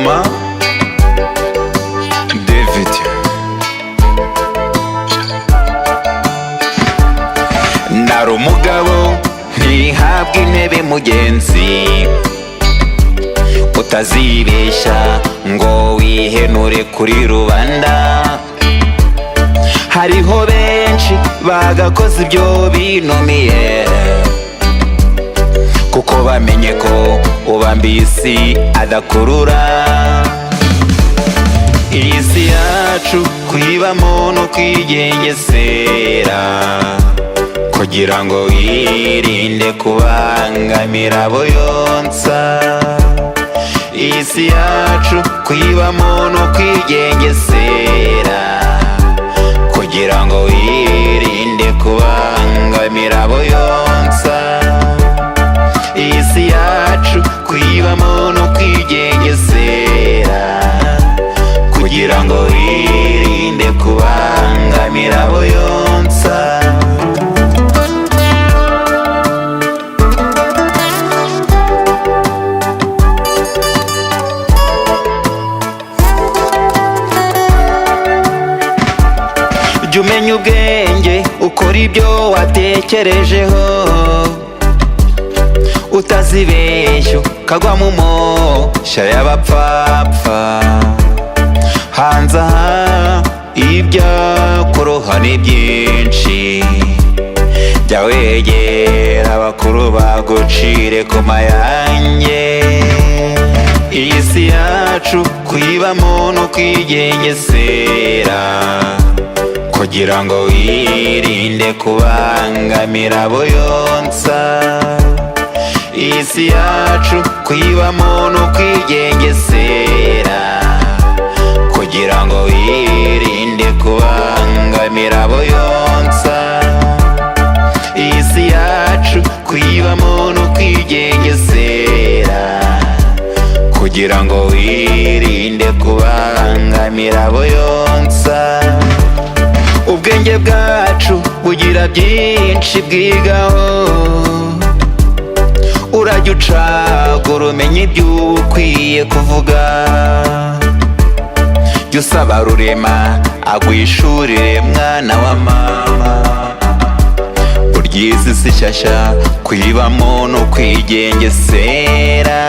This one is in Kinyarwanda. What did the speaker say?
Ngoma David. Nari umugabo ntihabwa intebe mugenzi, utazibeshya ngo wihenure kuri rubanda. Hariho benshi bagakoze ibyo binumiye, kuko bamenye ko ubambiye isi adakurura. Iyi si yacu kuyibamo no kwigengesera, kugira ngo wirinde kubangamira abo yonsa. Iyi si yacu kuyibamo no kwigengesera, kugira ngo wirinde kubangamira abo yonsa. Iyi si yacu kuyibamo no kwigengesera, kugira ngo wirinde kubangamira abo yonsa. Jya umenya ubwenge ukora ibyo watekerejeho, utazibeshya ukagwa mu moshya y'abapfapfa. Hanze aha ibyakuroha ni byinshi, jya wegera abakuru bagucire ku mayange. Iyi si yacu kuyibamo no kwigengesera, kugira ngo wirinde kubangamira abo yonsa. Iyi si yacu kuyibamo no kwigengesera, kugira ngo wirinde kubangamira abo yonsa. Iyi si yacu kuyibamo no kwigengesera, kugira ngo wirinde kubangamira abo yonsa. Ubwenge bwacu bugira byinshi bwigaho, urajya ucagura umenye ibyo ukwiye kuvuga. Jya usaba rurema agwishurire mwana wa mama. Burya izi si shyashya kuyibamo no kwigengesera.